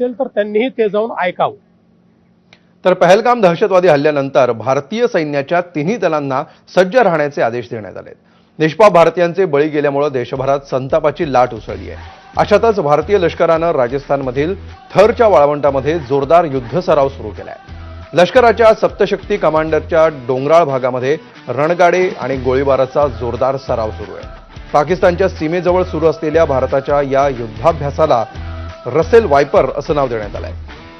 असेल तर त्यांनीही ते जाऊन ऐकावं. तर पहलगाम दहशतवादी हल्ल्यानंतर भारतीय सैन्याच्या तिन्ही दलांना सज्ज राहण्याचे आदेश देण्यात आले. निष्पाप भारतीयांचे बळी गेल्यामुळे देशभरात संतापाची लाट उसळली आहे. अशातच भारतीय लष्करानं राजस्थानमधील थरच्या वाळवंटामध्ये जोरदार युद्ध सराव सुरू केलाय. लष्कराच्या सप्तशक्ती कमांडरच्या डोंगराळ भागामध्ये रणगाडे आणि गोळीबाराचा जोरदार सराव सुरू आहे. पाकिस्तानच्या सीमेजवळ सुरू असलेल्या भारताच्या या युद्धाभ्यासाला रसेल वायपर असं नाव देण्यात आलंय.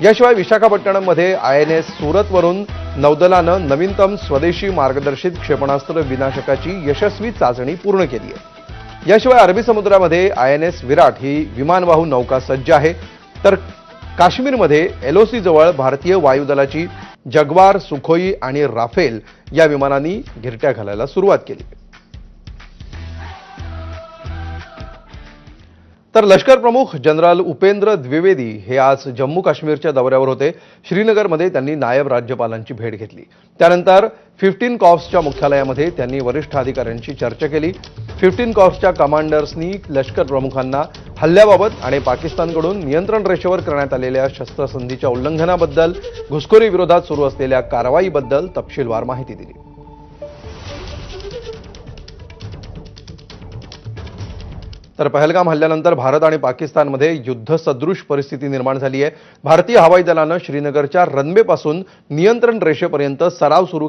याशिवाय विशाखापट्टणममध्ये INS सुरतवरून नौदलानं नवीनतम स्वदेशी मार्गदर्शित क्षेपणास्त्र विनाशकाची यशस्वी चाचणी पूर्ण केली आहे. याशिवाय अरबी समुद्रामध्ये INS विराट ही विमानवाहू नौका सज्ज आहे. तर काश्मीरमध्ये LOC जवळ भारतीय वायुदलाची जग्वार, सुखोई आणि राफेल या विमानांनी घिरट्या घालायला सुरुवात केली. तर लष्कर प्रमुख जनरल उपेंद्र द्विवेदी हे आज जम्मू काश्मीरच्या दौऱ्यावर होते. श्रीनगरमध्ये त्यांनी नायब राज्यपालांची भेट घेतली. त्यानंतर 15 कॉर्प्सच्या मुख्यालयामध्ये त्यांनी वरिष्ठ अधिकाऱ्यांशी चर्चा केली. 15 कॉर्प्सच्या कमांडर्सनी लष्कर प्रमुखांना हल्ल्याबाबत आणि पाकिस्तानकडून नियंत्रण रेषेवर करण्यात आलेल्या शस्त्रसंधीच्या उल्लंघनाबद्दल, घुसखोरी विरोधात सुरू असलेल्या कारवाईबद्दल तपशीलवार माहिती दिली. तर पहलगाम हल्ल्यानंतर भारत आणि पाकिस्तानमध्ये युद्धसदृश परिस्थिती निर्माण झाली आहे. भारतीय हवाई दलानं श्रीनगरच्या रनवेपासून नियंत्रण रेषेपर्यंत सराव सुरू